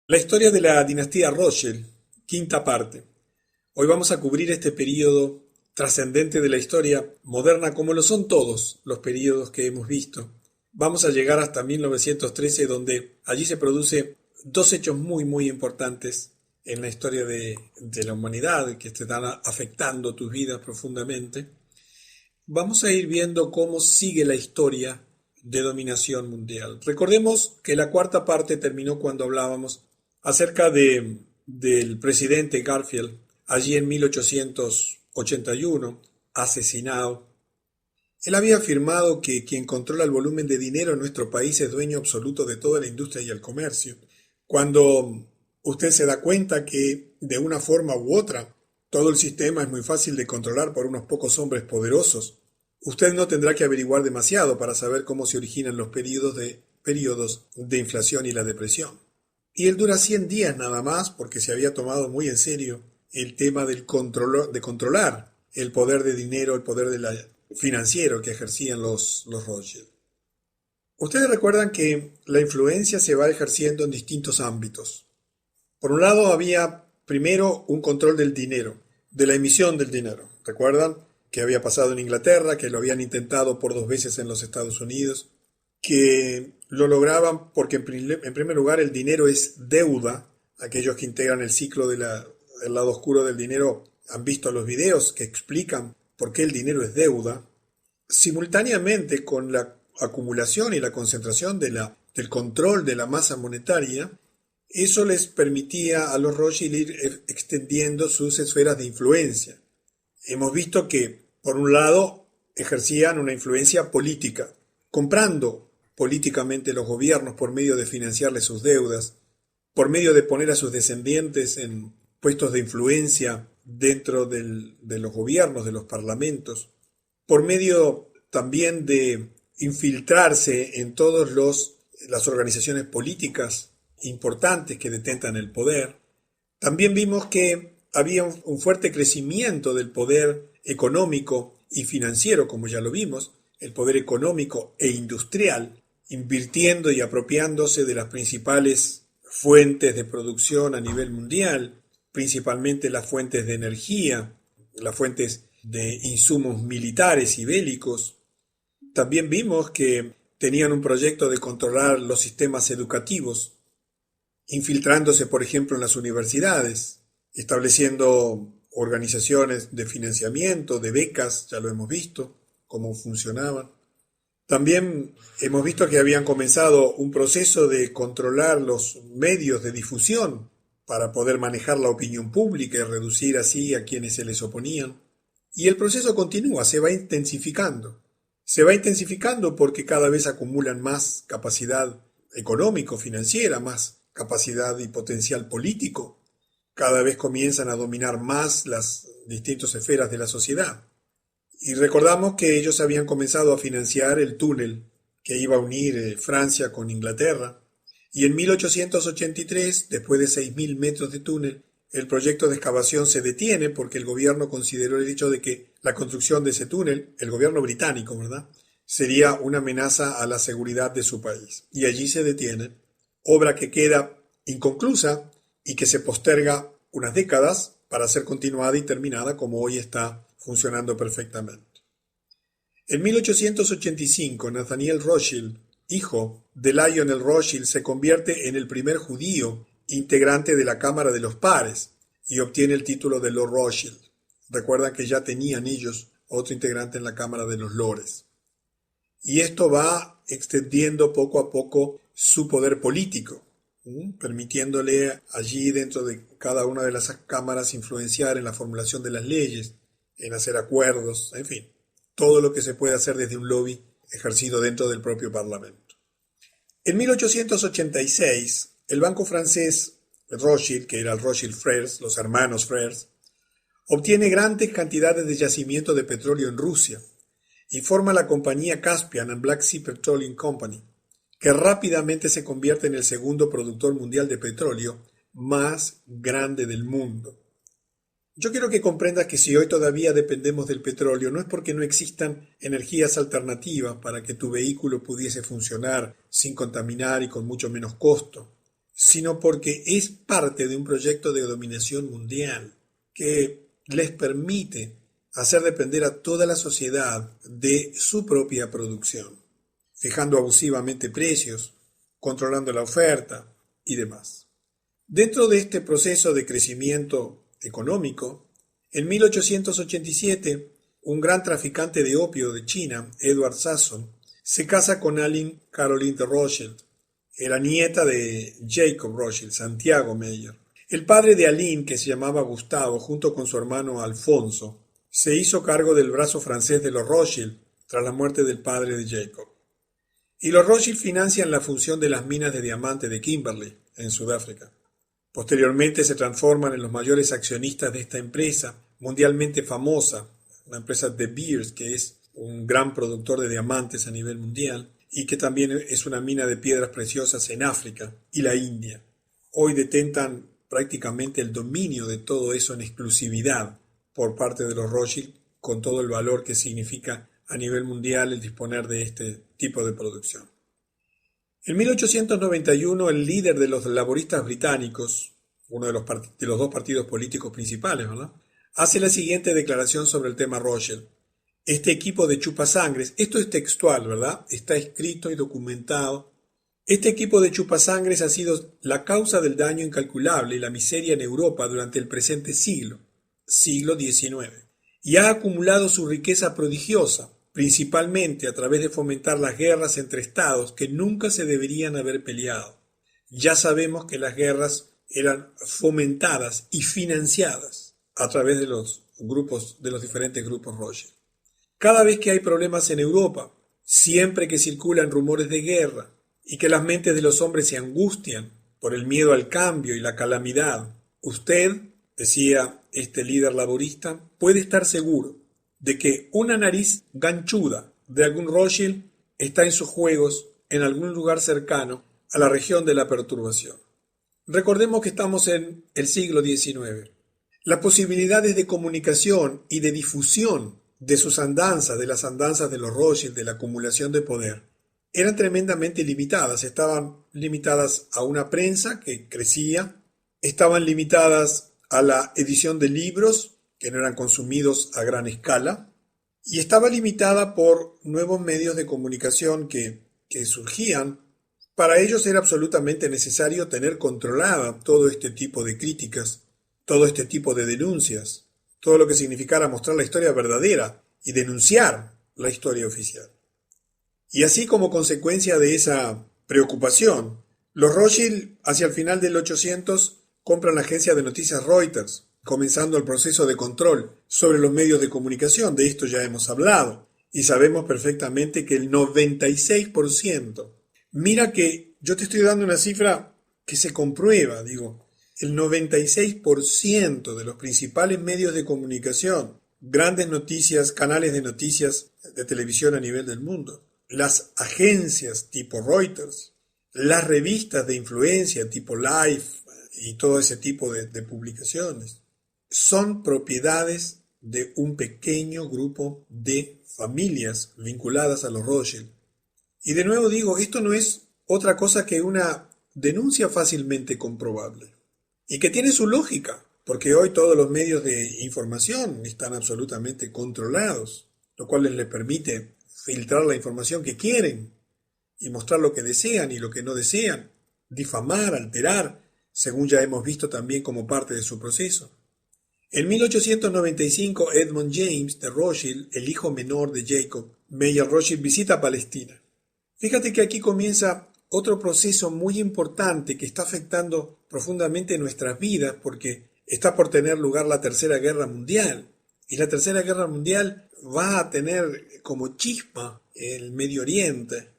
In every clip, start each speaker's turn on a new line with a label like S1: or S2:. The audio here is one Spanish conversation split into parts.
S1: La historia de la dinastía Rothschild, quinta parte. Hoy vamos a cubrir este periodo trascendente de la historia moderna, como lo son todos los periodos que hemos visto. Vamos a llegar hasta 1913, donde allí se produce dos hechos muy importantes en la historia de la humanidad que te están afectando tus vidas profundamente. Vamos a ir viendo cómo sigue la historia de dominación mundial. Recordemos que la cuarta parte terminó cuando hablábamos acerca del presidente Garfield, allí en 1881, asesinado. Él había afirmado que quien controla el volumen de dinero en nuestro país es dueño absoluto de toda la industria y el comercio. Cuando usted se da cuenta que de una forma u otra todo el sistema es muy fácil de controlar por unos pocos hombres poderosos, usted no tendrá que averiguar demasiado para saber cómo se originan los periodos de inflación y la depresión. Y él dura 100 días nada más porque se había tomado muy en serio el tema de controlar el poder de dinero, el poder financiero que ejercían los Rothschild. Ustedes recuerdan que la influencia se va ejerciendo en distintos ámbitos. Por un lado había primero un control del dinero, de la emisión del dinero. ¿Recuerdan que había pasado en Inglaterra, que lo habían intentado por 2 veces en los Estados Unidos, que lo lograban porque en primer lugar el dinero es deuda? Aquellos que integran el ciclo del lado oscuro del dinero han visto los videos que explican por qué el dinero es deuda. Simultáneamente con la acumulación y la concentración del control de la masa monetaria, eso les permitía a los Rothschild ir extendiendo sus esferas de influencia. Hemos visto que, por un lado, ejercían una influencia política, comprando políticamente los gobiernos por medio de financiarles sus deudas, por medio de poner a sus descendientes en puestos de influencia dentro de los gobiernos, de los parlamentos, por medio también de infiltrarse en todas las organizaciones políticas importantes que detentan el poder. También vimos que había un fuerte crecimiento del poder económico y financiero, como ya lo vimos, el poder económico e industrial, invirtiendo y apropiándose de las principales fuentes de producción a nivel mundial, principalmente las fuentes de energía, las fuentes de insumos militares y bélicos. También vimos que tenían un proyecto de controlar los sistemas educativos, infiltrándose, por ejemplo, en las universidades, estableciendo organizaciones de financiamiento, de becas, ya lo hemos visto, cómo funcionaban. También hemos visto que habían comenzado un proceso de controlar los medios de difusión para poder manejar la opinión pública y reducir así a quienes se les oponían. Y el proceso continúa, se va intensificando. Se va intensificando porque cada vez acumulan más capacidad económico-financiera, más capacidad y potencial político. Cada vez comienzan a dominar más las distintas esferas de la sociedad. Y recordamos que ellos habían comenzado a financiar el túnel que iba a unir Francia con Inglaterra. Y en 1883, después de 6.000 metros de túnel, el proyecto de excavación se detiene porque el gobierno consideró el hecho de que la construcción de ese túnel, el gobierno británico, ¿verdad?, sería una amenaza a la seguridad de su país. Y allí se detiene, obra que queda inconclusa y que se posterga unas décadas para ser continuada y terminada como hoy está funcionando perfectamente. En 1885, Nathaniel Rothschild, hijo de Lionel Rothschild, se convierte en el primer judío integrante de la Cámara de los Pares y obtiene el título de Lord Rothschild. Recuerdan que ya tenían ellos otro integrante en la Cámara de los Lores. Y esto va extendiendo poco a poco su poder político, permitiéndole allí dentro de cada una de las cámaras influenciar en la formulación de las leyes, en hacer acuerdos, en fin, todo lo que se puede hacer desde un lobby ejercido dentro del propio Parlamento. En 1886, el banco francés Rothschild, que era el Rothschild Frères, los hermanos Frères, obtiene grandes cantidades de yacimiento de petróleo en Rusia y forma la compañía Caspian and Black Sea Petroleum Company, que rápidamente se convierte en el segundo productor mundial de petróleo más grande del mundo. Yo quiero que comprendas que si hoy todavía dependemos del petróleo, no es porque no existan energías alternativas para que tu vehículo pudiese funcionar sin contaminar y con mucho menos costo. sino porque es parte de un proyecto de dominación mundial que les permite hacer depender a toda la sociedad de su propia producción, fijando abusivamente precios, controlando la oferta y demás. Dentro de este proceso de crecimiento económico, en 1887, un gran traficante de opio de China, Edward Sassoon, se casa con Aline Caroline de Rothschild. Era nieta de Jacob Rothschild, Santiago Meyer. El padre de Aline, que se llamaba Gustavo, junto con su hermano Alfonso, se hizo cargo del brazo francés de los Rothschild tras la muerte del padre de Jacob. Y los Rothschild financian la función de las minas de diamante de Kimberley, en Sudáfrica. Posteriormente se transforman en los mayores accionistas de esta empresa, mundialmente famosa, la empresa De Beers, que es un gran productor de diamantes a nivel mundial, y que también es una mina de piedras preciosas en África y la India. Hoy detentan prácticamente el dominio de todo eso en exclusividad por parte de los Rothschild, con todo el valor que significa a nivel mundial el disponer de este tipo de producción. En 1891, el líder de los laboristas británicos, uno de los dos partidos políticos principales, ¿verdad?, hace la siguiente declaración sobre el tema Rothschild. Este equipo de chupasangres, esto es textual, ¿verdad?, está escrito y documentado. Este equipo de chupasangres ha sido la causa del daño incalculable y la miseria en Europa durante el presente siglo XIX, y ha acumulado su riqueza prodigiosa, principalmente a través de fomentar las guerras entre estados que nunca se deberían haber peleado. Ya sabemos que las guerras eran fomentadas y financiadas a través de los diferentes grupos Rothschild. Cada vez que hay problemas en Europa, siempre que circulan rumores de guerra y que las mentes de los hombres se angustian por el miedo al cambio y la calamidad, usted, decía este líder laborista, puede estar seguro de que una nariz ganchuda de algún Rothschild está en sus juegos en algún lugar cercano a la región de la perturbación. Recordemos que estamos en el siglo XIX. Las posibilidades de comunicación y de difusión de sus andanzas, de las andanzas de los Rothschild, de la acumulación de poder, eran tremendamente limitadas. Estaban limitadas a una prensa que crecía, estaban limitadas a la edición de libros que no eran consumidos a gran escala, y estaba limitada por nuevos medios de comunicación que surgían. Para ellos era absolutamente necesario tener controlada todo este tipo de críticas, todo este tipo de denuncias, todo lo que significara mostrar la historia verdadera y denunciar la historia oficial. Y así, como consecuencia de esa preocupación, los Rothschild hacia el final del 800 compran la agencia de noticias Reuters, comenzando el proceso de control sobre los medios de comunicación. De esto ya hemos hablado y sabemos perfectamente que el 96%, mira que yo te estoy dando una cifra que se comprueba, el 96% de los principales medios de comunicación, grandes noticias, canales de noticias de televisión a nivel del mundo, las agencias tipo Reuters, las revistas de influencia tipo Life y todo ese tipo de publicaciones, son propiedades de un pequeño grupo de familias vinculadas a los Rothschild. Y de nuevo digo, esto no es otra cosa que una denuncia fácilmente comprobable y que tiene su lógica, porque hoy todos los medios de información están absolutamente controlados, lo cual les permite filtrar la información que quieren y mostrar lo que desean y lo que no desean, difamar, alterar, según ya hemos visto también como parte de su proceso. En 1895, Edmund James de Rothschild, el hijo menor de Jacob Meyer Rothschild, visita Palestina. Fíjate que aquí comienza otro proceso muy importante que está afectando profundamente nuestras vidas, porque está por tener lugar la Tercera Guerra Mundial. Y la Tercera Guerra Mundial va a tener como chispa el Medio Oriente.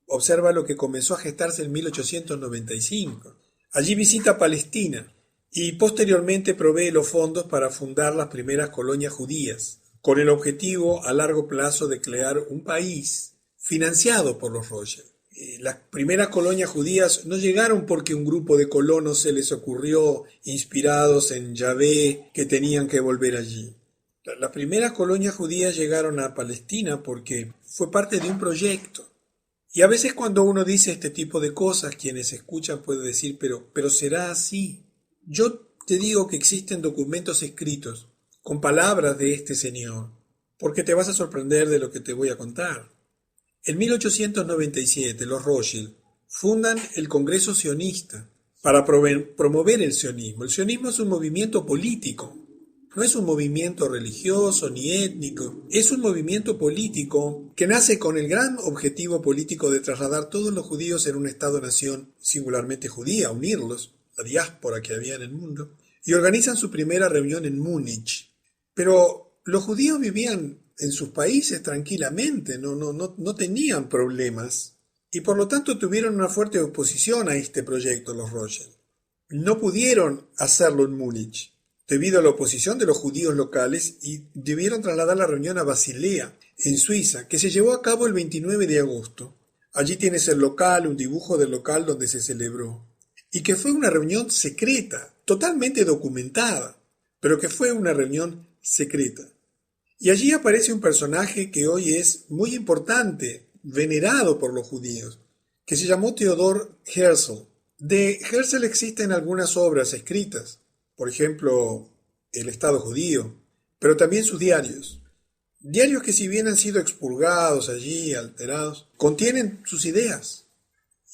S1: Observa lo que comenzó a gestarse en 1895. Allí visita Palestina y posteriormente provee los fondos para fundar las primeras colonias judías, con el objetivo a largo plazo de crear un país financiado por los Rothschild. Las primeras colonias judías no llegaron porque un grupo de colonos se les ocurrió, inspirados en Yahvé, que tenían que volver allí. Las primeras colonias judías llegaron a Palestina porque fue parte de un proyecto. Y a veces cuando uno dice este tipo de cosas, quienes escuchan pueden decir, pero ¿será así? Yo te digo que existen documentos escritos con palabras de este señor, porque te vas a sorprender de lo que te voy a contar. En 1897, los Rothschild fundan el Congreso Sionista para promover el sionismo. El sionismo es un movimiento político, no es un movimiento religioso ni étnico, es un movimiento político que nace con el gran objetivo político de trasladar todos los judíos en un Estado-nación singularmente judía, unirlos, la diáspora que había en el mundo, y organizan su primera reunión en Múnich. Pero los judíos vivían en sus países tranquilamente, no tenían problemas, y por lo tanto tuvieron una fuerte oposición a este proyecto los Rothschild. No pudieron hacerlo en Múnich, debido a la oposición de los judíos locales, y debieron trasladar la reunión a Basilea, en Suiza, que se llevó a cabo el 29 de agosto. Allí tienes el local, un dibujo del local donde se celebró, y que fue una reunión secreta, totalmente documentada, pero que fue una reunión secreta. Y allí aparece un personaje que hoy es muy importante, venerado por los judíos, que se llamó Theodor Herzl. De Herzl existen algunas obras escritas, por ejemplo, El Estado Judío, pero también sus diarios. Diarios que si bien han sido expurgados allí, alterados, contienen sus ideas.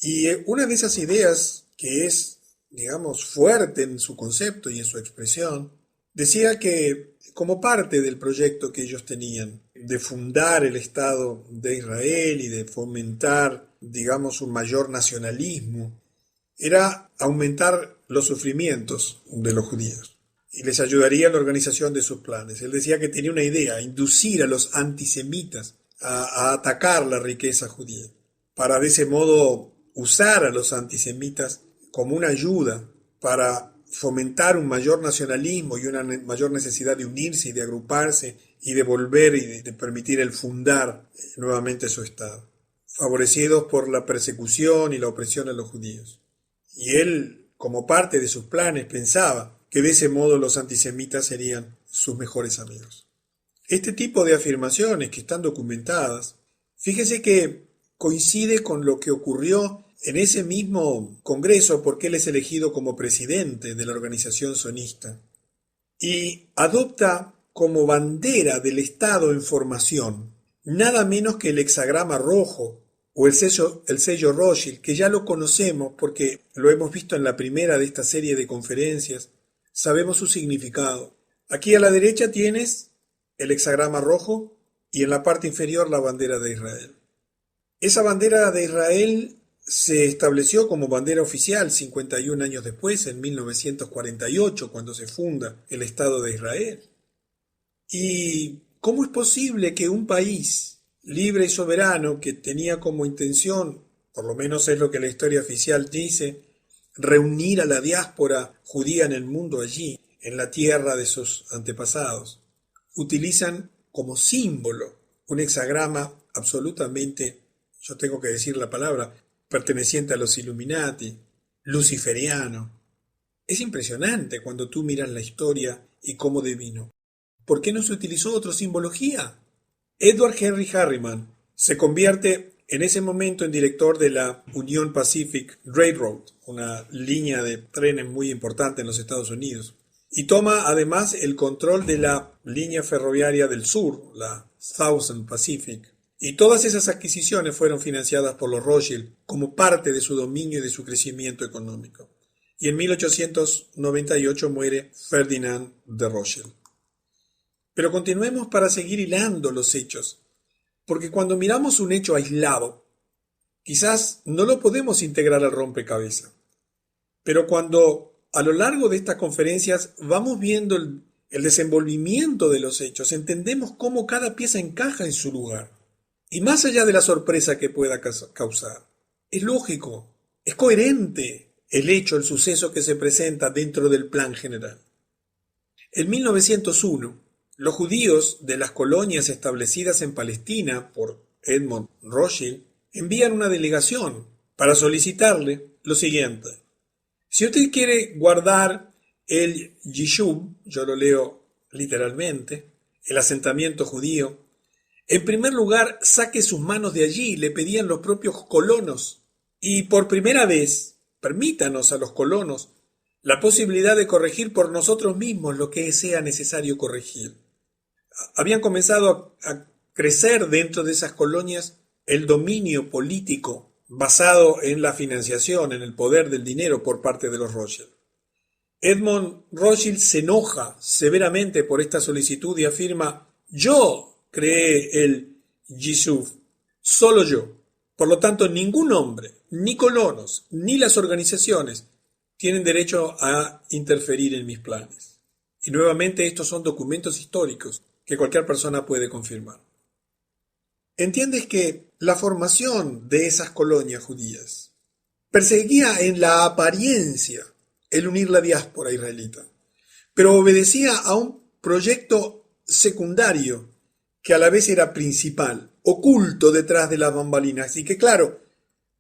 S1: Y una de esas ideas, que es, digamos, fuerte en su concepto y en su expresión, decía que como parte del proyecto que ellos tenían de fundar el Estado de Israel y de fomentar, digamos, un mayor nacionalismo, era aumentar los sufrimientos de los judíos y les ayudaría en la organización de sus planes. Él decía que tenía una idea, inducir a los antisemitas a atacar la riqueza judía, para de ese modo usar a los antisemitas como una ayuda para fomentar un mayor nacionalismo y una mayor necesidad de unirse y de agruparse y de volver y de permitir el fundar nuevamente su Estado, favorecidos por la persecución y la opresión a los judíos. Y él, como parte de sus planes, pensaba que de ese modo los antisemitas serían sus mejores amigos. Este tipo de afirmaciones que están documentadas, fíjese que coincide con lo que ocurrió en ese mismo congreso, porque él es elegido como presidente de la organización sionista y adopta como bandera del Estado en formación nada menos que el hexagrama rojo o el sello Rothschild, que ya lo conocemos porque lo hemos visto en la primera de esta serie de conferencias, sabemos su significado. Aquí a la derecha tienes el hexagrama rojo y en la parte inferior la bandera de Israel. Esa bandera de Israel se estableció como bandera oficial 51 años después, en 1948, cuando se funda el Estado de Israel. ¿Y cómo es posible que un país libre y soberano que tenía como intención, por lo menos es lo que la historia oficial dice, reunir a la diáspora judía en el mundo allí, en la tierra de sus antepasados, utilizan como símbolo un hexagrama absolutamente, yo tengo que decir la palabra, perteneciente a los Illuminati, luciferiano? Es impresionante cuando tú miras la historia y cómo devino. ¿Por qué no se utilizó otra simbología? Edward Henry Harriman se convierte en ese momento en director de la Union Pacific Railroad, una línea de trenes muy importante en los Estados Unidos, y toma además el control de la línea ferroviaria del sur, la Southern Pacific. Y todas esas adquisiciones fueron financiadas por los Rothschild como parte de su dominio y de su crecimiento económico. Y en 1898 muere Ferdinand de Rothschild. Pero continuemos para seguir hilando los hechos, porque cuando miramos un hecho aislado, quizás no lo podemos integrar al rompecabezas. Pero cuando a lo largo de estas conferencias vamos viendo el desenvolvimiento de los hechos, entendemos cómo cada pieza encaja en su lugar. Y más allá de la sorpresa que pueda causar, es lógico, es coherente el hecho, el suceso que se presenta dentro del plan general. En 1901, los judíos de las colonias establecidas en Palestina por Edmund Rothschild envían una delegación para solicitarle lo siguiente: si usted quiere guardar el Yishub, yo lo leo literalmente, el asentamiento judío, En primer lugar, saque sus manos de allí, le pedían los propios colonos. Y por primera vez, permítanos a los colonos la posibilidad de corregir por nosotros mismos lo que sea necesario corregir. Habían comenzado a crecer dentro de esas colonias el dominio político basado en la financiación, en el poder del dinero por parte de los Rothschild. Edmond Rothschild se enoja severamente por esta solicitud y afirma: yo creé el Yishuv, solo yo. Por lo tanto, ningún hombre, ni colonos, ni las organizaciones tienen derecho a interferir en mis planes. Y nuevamente estos son documentos históricos que cualquier persona puede confirmar. ¿Entiendes que la formación de esas colonias judías perseguía en la apariencia el unir la diáspora israelita, pero obedecía a un proyecto secundario que a la vez era principal, oculto detrás de las bambalinas, y que claro,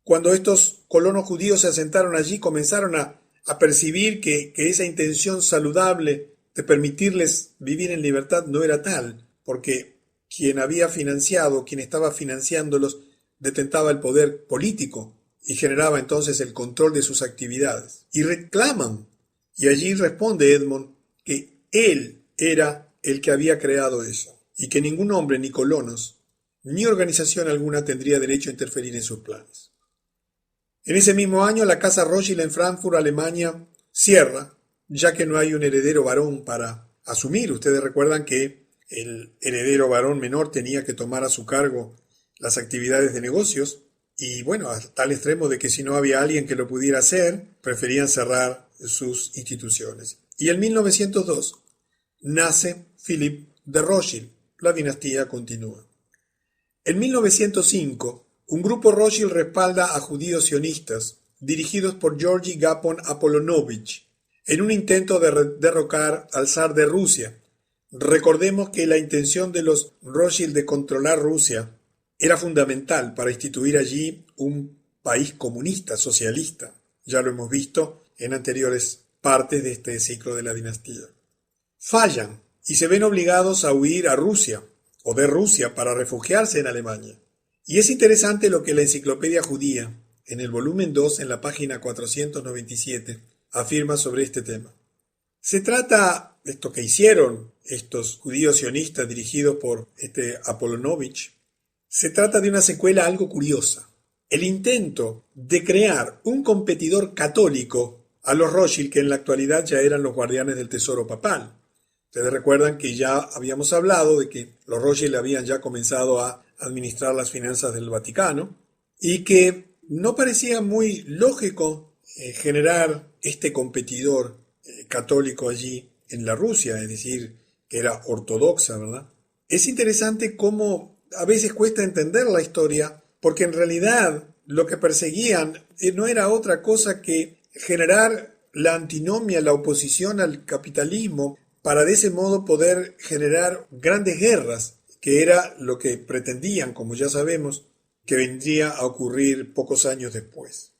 S1: cuando estos colonos judíos se asentaron allí comenzaron a percibir que esa intención saludable de permitirles vivir en libertad no era tal, porque quien había financiado, quien estaba financiándolos, detentaba el poder político y generaba entonces el control de sus actividades. Y reclaman, y allí responde Edmond, que él era el que había creado eso, y que ningún hombre, ni colonos, ni organización alguna tendría derecho a interferir en sus planes. En ese mismo año, la casa Rothschild en Frankfurt, Alemania, cierra, ya que no hay un heredero varón para asumir. Ustedes recuerdan que el heredero varón menor tenía que tomar a su cargo las actividades de negocios, y bueno, a tal extremo de que si no había alguien que lo pudiera hacer, preferían cerrar sus instituciones. Y en 1902 nace Philipp de Rothschild. La dinastía continúa. En 1905, un grupo Rothschild respalda a judíos sionistas, dirigidos por Georgi Gapon Apolonovich, en un intento de derrocar al zar de Rusia. Recordemos que la intención de los Rothschild de controlar Rusia era fundamental para instituir allí un país comunista, socialista. Ya lo hemos visto en anteriores partes de este ciclo de la dinastía. Fallan y se ven obligados a huir a Rusia o de Rusia para refugiarse en Alemania. Y es interesante lo que la Enciclopedia Judía, en el volumen 2, en la página 497, afirma sobre este tema. Se trata, esto que hicieron estos judíos sionistas dirigidos por Apolonovich, se trata de una secuela algo curiosa. El intento de crear un competidor católico a los Rothschild, que en la actualidad ya eran los guardianes del tesoro papal. Ustedes recuerdan que ya habíamos hablado de que los Rothschild habían ya comenzado a administrar las finanzas del Vaticano y que no parecía muy lógico generar este competidor católico allí en la Rusia, es decir, que era ortodoxa, ¿verdad? Es interesante cómo a veces cuesta entender la historia, porque en realidad lo que perseguían no era otra cosa que generar la antinomia, la oposición al capitalismo, para de ese modo poder generar grandes guerras, que era lo que pretendían, como ya sabemos, que vendría a ocurrir pocos años después.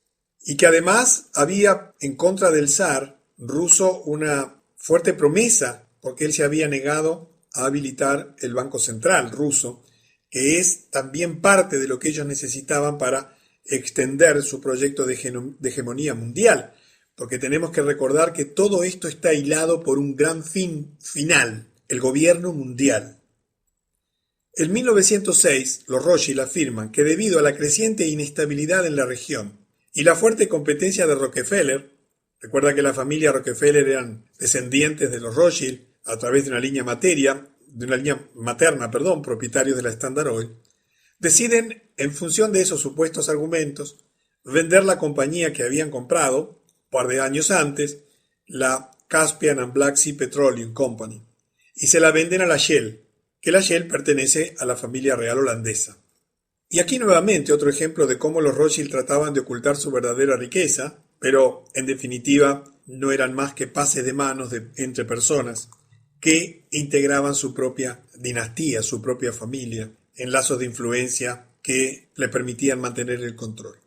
S1: Y que además había en contra del zar ruso una fuerte promesa, porque él se había negado a habilitar el Banco Central ruso, que es también parte de lo que ellos necesitaban para extender su proyecto de hegemonía mundial, porque tenemos que recordar que todo esto está hilado por un gran fin final, el gobierno mundial. En 1906, los Rothschild afirman que debido a la creciente inestabilidad en la región y la fuerte competencia de Rockefeller, recuerda que la familia Rockefeller eran descendientes de los Rothschild a través de una línea materna, propietarios de la Standard Oil, deciden, en función de esos supuestos argumentos, vender la compañía que habían comprado, un par de años antes, la Caspian and Black Sea Petroleum Company, y se la venden a la Shell, que la Shell pertenece a la familia real holandesa. Y aquí nuevamente otro ejemplo de cómo los Rothschild trataban de ocultar su verdadera riqueza, pero en definitiva no eran más que pases de manos entre personas que integraban su propia dinastía, su propia familia, en lazos de influencia que le permitían mantener el control.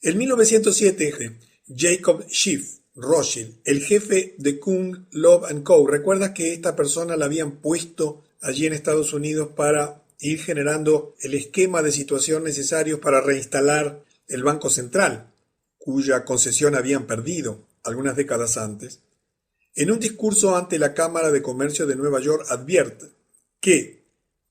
S1: En 1907, Jacob Schiff Rothschild, el jefe de Kuhn, Loeb & Co., recuerda que esta persona la habían puesto allí en Estados Unidos para ir generando el esquema de situación necesarios para reinstalar el Banco Central, cuya concesión habían perdido algunas décadas antes. En un discurso ante la Cámara de Comercio de Nueva York advierte que,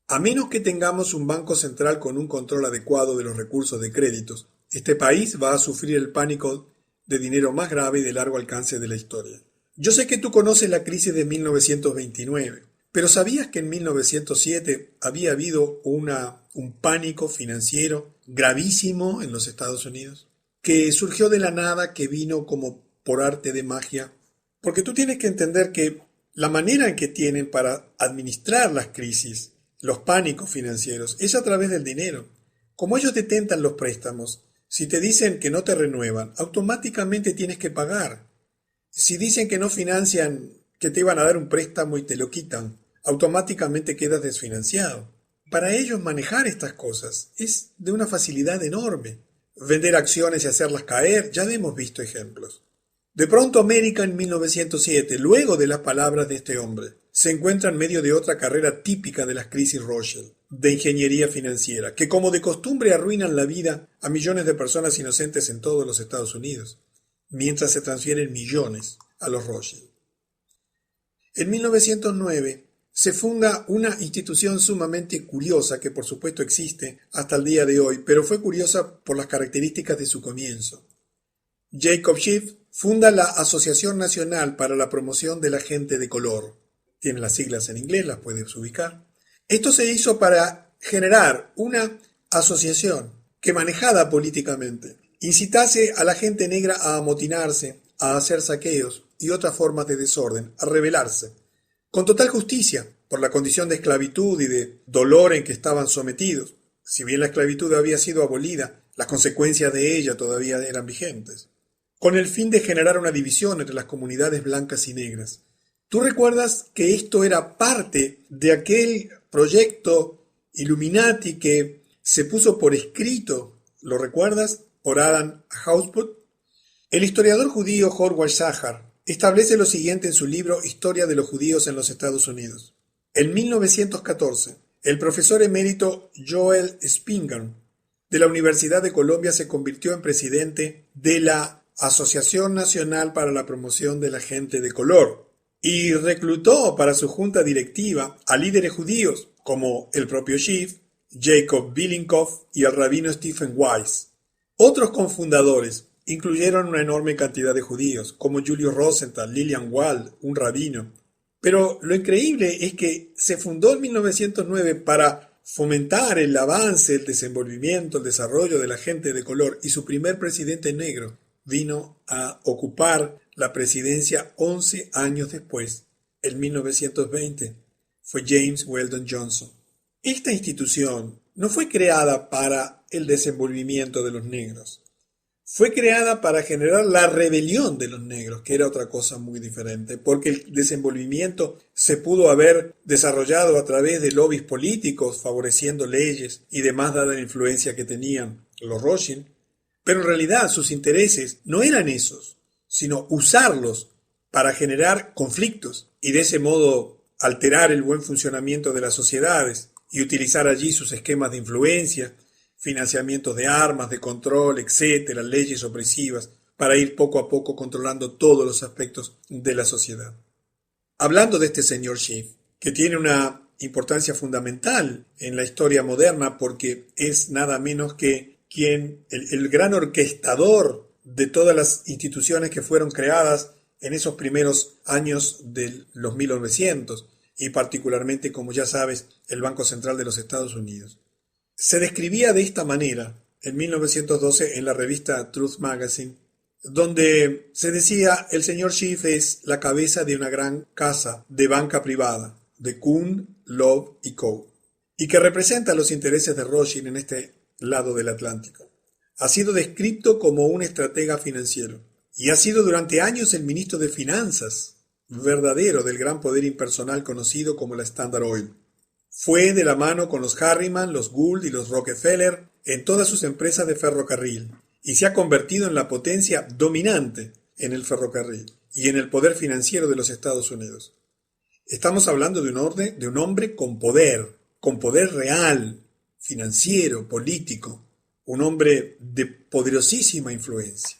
S1: a menos que tengamos un banco central con un control adecuado de los recursos de créditos, este país va a sufrir el pánico de dinero más grave y de largo alcance de la historia. Yo sé que tú conoces la crisis de 1929, pero ¿sabías que en 1907 había habido un pánico financiero gravísimo en los Estados Unidos? Que surgió de la nada, que vino como por arte de magia. Porque tú tienes que entender que la manera en que tienen para administrar las crisis, los pánicos financieros, es a través del dinero. Como ellos detentan los préstamos, si te dicen que no te renuevan, automáticamente tienes que pagar. Si dicen que no financian, que te iban a dar un préstamo y te lo quitan, automáticamente quedas desfinanciado. Para ellos manejar estas cosas es de una facilidad enorme. Vender acciones y hacerlas caer, ya hemos visto ejemplos. De pronto América en 1907, luego de las palabras de este hombre, se encuentra en medio de otra carrera típica de las crisis Rothschild, de ingeniería financiera, que como de costumbre arruinan la vida a millones de personas inocentes en todos los Estados Unidos, mientras se transfieren millones a los Rothschild. En 1909 se funda una institución sumamente curiosa que por supuesto existe hasta el día de hoy, pero fue curiosa por las características de su comienzo. Jacob Schiff funda la Asociación Nacional para la Promoción de la Gente de Color. Tiene las siglas en inglés, las puedes ubicar. Esto se hizo para generar una asociación que, manejada políticamente, incitase a la gente negra a amotinarse, a hacer saqueos y otras formas de desorden, a rebelarse, con total justicia por la condición de esclavitud y de dolor en que estaban sometidos. Si bien la esclavitud había sido abolida, las consecuencias de ella todavía eran vigentes, con el fin de generar una división entre las comunidades blancas y negras. ¿Tú recuerdas que esto era parte de aquel proyecto Illuminati que se puso por escrito, lo recuerdas, por Adam Weishaupt? El historiador judío Howard Shahar establece lo siguiente en su libro Historia de los judíos en los Estados Unidos. En 1914, el profesor emérito Joel Spingarn de la Universidad de Columbia se convirtió en presidente de la Asociación Nacional para la Promoción de la Gente de Color y reclutó para su junta directiva a líderes judíos como el propio Schiff, Jacob Billinkoff y el rabino Stephen Wise. Otros cofundadores incluyeron una enorme cantidad de judíos, como Julius Rosenthal, Lillian Wald, un rabino. Pero lo increíble es que se fundó en 1909 para fomentar el avance, el desenvolvimiento, el desarrollo de la gente de color, y su primer presidente negro vino a ocupar la presidencia 11 años después, en 1920. Fue James Weldon Johnson. Esta institución no fue creada para el desenvolvimiento de los negros. Fue creada para generar la rebelión de los negros, que era otra cosa muy diferente, porque el desenvolvimiento se pudo haber desarrollado a través de lobbies políticos, favoreciendo leyes y demás dada la influencia que tenían los Rothschild, pero en realidad sus intereses no eran esos, sino usarlos para generar conflictos y de ese modo alterar el buen funcionamiento de las sociedades y utilizar allí sus esquemas de influencia, financiamientos de armas, de control, etcétera, leyes opresivas, para ir poco a poco controlando todos los aspectos de la sociedad. Hablando de este señor Schiff, que tiene una importancia fundamental en la historia moderna porque es nada menos que el gran orquestador de todas las instituciones que fueron creadas en esos primeros años de los 1900 y particularmente, como ya sabes, el Banco Central de los Estados Unidos. Se describía de esta manera en 1912 en la revista Truth Magazine, donde se decía: el señor Schiff es la cabeza de una gran casa de banca privada, de Kuhn, Loeb y Co., y que representa los intereses de Rothschild en este lado del Atlántico. Ha sido descrito como un estratega financiero y ha sido durante años el ministro de Finanzas verdadero del gran poder impersonal conocido como la Standard Oil. Fue de la mano con los Harriman, los Gould y los Rockefeller en todas sus empresas de ferrocarril y se ha convertido en la potencia dominante en el ferrocarril y en el poder financiero de los Estados Unidos. Estamos hablando de un hombre con poder, con poder real, financiero, político, un hombre de poderosísima influencia.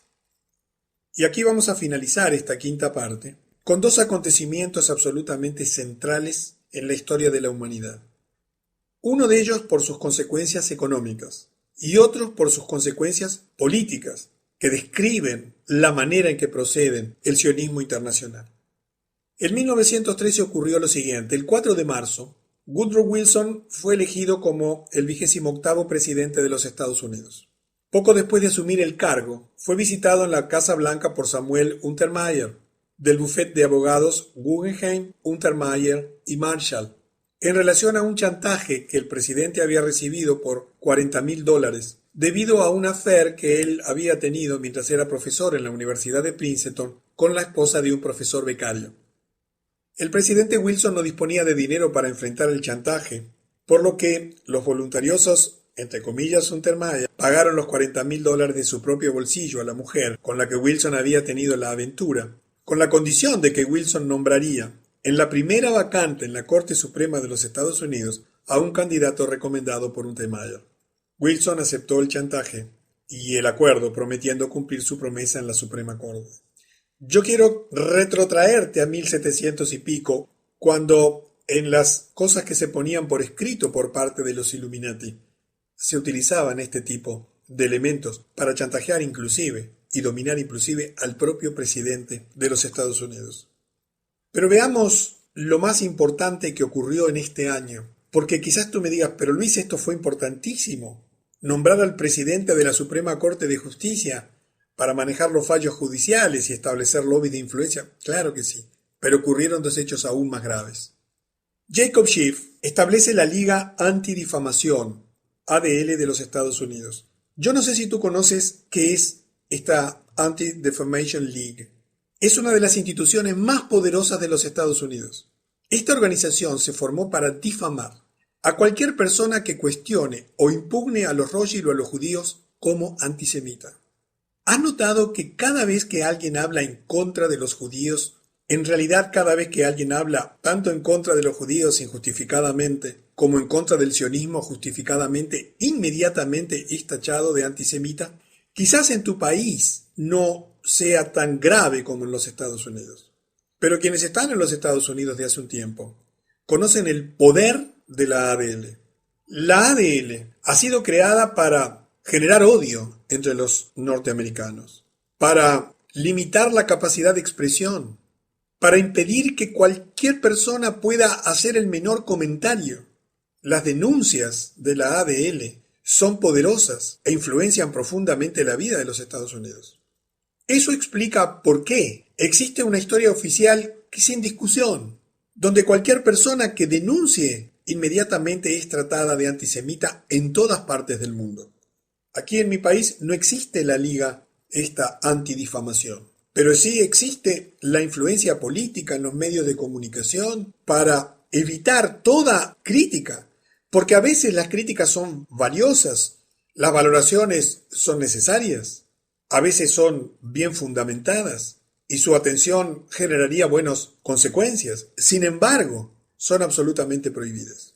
S1: Y aquí vamos a finalizar esta quinta parte con dos acontecimientos absolutamente centrales en la historia de la humanidad. Uno de ellos por sus consecuencias económicas y otro por sus consecuencias políticas, que describen la manera en que proceden el sionismo internacional. En 1913 ocurrió lo siguiente. El 4 de marzo, Woodrow Wilson fue elegido como el 28º presidente de los Estados Unidos. Poco después de asumir el cargo, fue visitado en la Casa Blanca por Samuel Untermyer, del bufete de abogados Guggenheim, Untermyer y Marshall, en relación a un chantaje que el presidente había recibido por $40,000 debido a un affair que él había tenido mientras era profesor en la Universidad de Princeton con la esposa de un profesor becario. El presidente Wilson no disponía de dinero para enfrentar el chantaje, por lo que los voluntariosos, entre comillas, Untermyer, pagaron los $40,000 de su propio bolsillo a la mujer con la que Wilson había tenido la aventura, con la condición de que Wilson nombraría en la primera vacante en la Corte Suprema de los Estados Unidos a un candidato recomendado por Untermyer. Wilson aceptó el chantaje y el acuerdo, prometiendo cumplir su promesa en la Suprema Corte. Yo quiero retrotraerte a 1700 y pico, cuando en las cosas que se ponían por escrito por parte de los Illuminati se utilizaban este tipo de elementos para chantajear inclusive y dominar inclusive al propio presidente de los Estados Unidos. Pero veamos lo más importante que ocurrió en este año, porque quizás tú me digas, pero Luis, esto fue importantísimo. Nombrar al presidente de la Suprema Corte de Justicia para manejar los fallos judiciales y establecer lobbies de influencia. Claro que sí, pero ocurrieron dos hechos aún más graves. Jacob Schiff establece la Liga Antidifamación, ADL, de los Estados Unidos. Yo no sé si tú conoces qué es esta Anti-Defamation League. Es una de las instituciones más poderosas de los Estados Unidos. Esta organización se formó para difamar a cualquier persona que cuestione o impugne a los Rothschild o a los judíos como antisemita. ¿Has notado que cada vez que alguien habla en contra de los judíos, en realidad cada vez que alguien habla tanto en contra de los judíos injustificadamente como en contra del sionismo justificadamente, inmediatamente es tachado de antisemita? Quizás en tu país no sea tan grave como en los Estados Unidos, pero quienes están en los Estados Unidos de hace un tiempo conocen el poder de la ADL. La ADL ha sido creada para generar odio entre los norteamericanos, para limitar la capacidad de expresión, para impedir que cualquier persona pueda hacer el menor comentario. Las denuncias de la ADL son poderosas e influencian profundamente la vida de los Estados Unidos. Eso explica por qué existe una historia oficial que es sin discusión, donde cualquier persona que denuncie inmediatamente es tratada de antisemita en todas partes del mundo. Aquí en mi país no existe la liga esta antidifamación, pero sí existe la influencia política en los medios de comunicación para evitar toda crítica, porque a veces las críticas son valiosas, las valoraciones son necesarias, a veces son bien fundamentadas y su atención generaría buenas consecuencias. Sin embargo, son absolutamente prohibidas.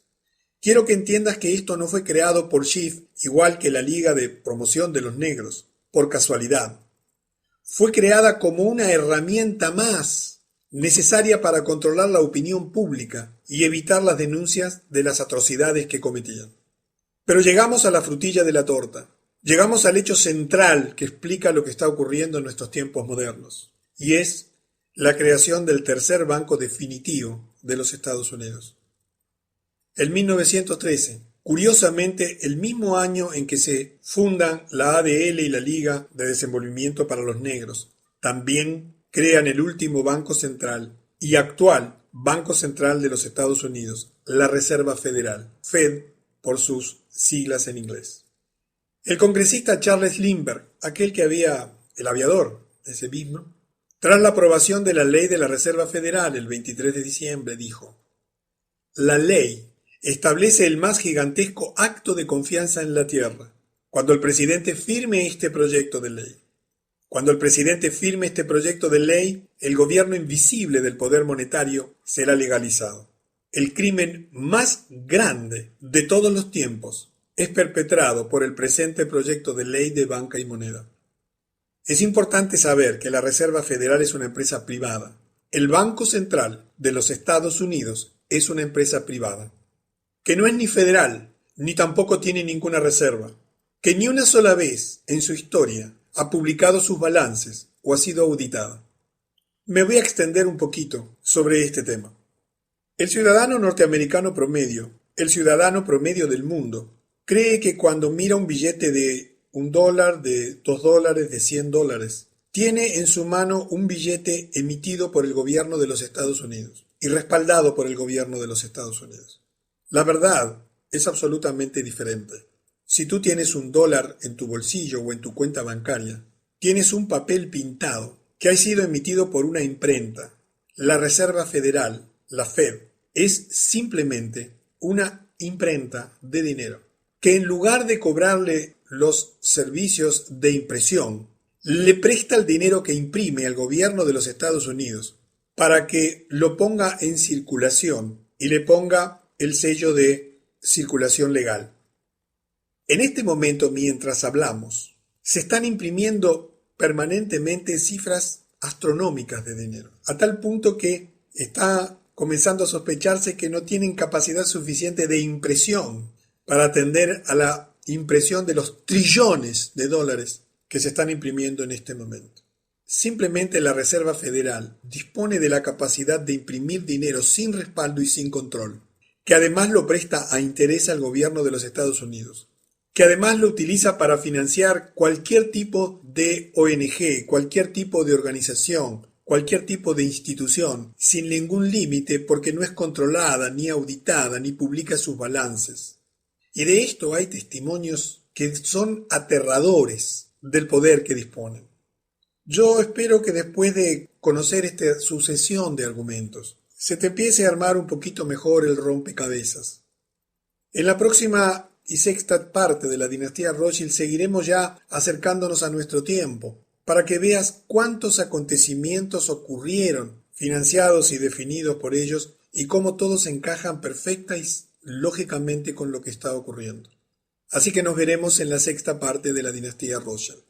S1: Quiero que entiendas que esto no fue creado por Schiff, igual que la Liga de Promoción de los Negros, por casualidad. Fue creada como una herramienta más necesaria para controlar la opinión pública y evitar las denuncias de las atrocidades que cometían. Pero llegamos a la frutilla de la torta. Llegamos al hecho central que explica lo que está ocurriendo en nuestros tiempos modernos, y es la creación del tercer banco definitivo de los Estados Unidos. En 1913, curiosamente el mismo año en que se fundan la ADL y la Liga de Desenvolvimiento para los Negros, también crean el último banco central y actual Banco Central de los Estados Unidos, la Reserva Federal, Fed por sus siglas en inglés. El congresista Charles Lindbergh, aquel que el aviador, ese mismo, tras la aprobación de la ley de la Reserva Federal el 23 de diciembre, dijo: «La ley establece el más gigantesco acto de confianza en la tierra. Cuando el presidente firme este proyecto de ley, el gobierno invisible del poder monetario será legalizado. el crimen más grande de todos los tiempos es perpetrado por el presente proyecto de ley de banca y moneda. Es importante saber que la Reserva Federal es una empresa privada. El Banco Central de los Estados Unidos es una empresa privada, que no es ni federal, ni tampoco tiene ninguna reserva, que ni una sola vez en su historia ha publicado sus balances o ha sido auditada. Me voy a extender un poquito sobre este tema. El ciudadano norteamericano promedio, el ciudadano promedio del mundo, cree que cuando mira un billete de $1, de $2, de $100, tiene en su mano un billete emitido por el gobierno de los Estados Unidos y respaldado por el gobierno de los Estados Unidos. La verdad es absolutamente diferente. Si tú tienes $1 en tu bolsillo o en tu cuenta bancaria, tienes un papel pintado que ha sido emitido por una imprenta. La Reserva Federal, la Fed, es simplemente una imprenta de dinero, que en lugar de cobrarle los servicios de impresión, le presta el dinero que imprime al gobierno de los Estados Unidos para que lo ponga en circulación y le ponga el sello de circulación legal. En este momento, mientras hablamos, se están imprimiendo permanentemente cifras astronómicas de dinero, a tal punto que está comenzando a sospecharse que no tienen capacidad suficiente de impresión para atender a la impresión de los trillones de dólares que se están imprimiendo en este momento. Simplemente la Reserva Federal dispone de la capacidad de imprimir dinero sin respaldo y sin control, que además lo presta a interés al gobierno de los Estados Unidos, que además lo utiliza para financiar cualquier tipo de ONG, cualquier tipo de organización, cualquier tipo de institución, sin ningún límite porque no es controlada, ni auditada, ni publica sus balances. Y de esto hay testimonios que son aterradores del poder que disponen. Yo espero que después de conocer esta sucesión de argumentos, se te empiece a armar un poquito mejor el rompecabezas. En la próxima y sexta parte de la dinastía Rothschild seguiremos ya acercándonos a nuestro tiempo, para que veas cuántos acontecimientos ocurrieron, financiados y definidos por ellos, y cómo todos encajan perfecta y lógicamente con lo que está ocurriendo. Así que nos veremos en la sexta parte de la dinastía Rothschild.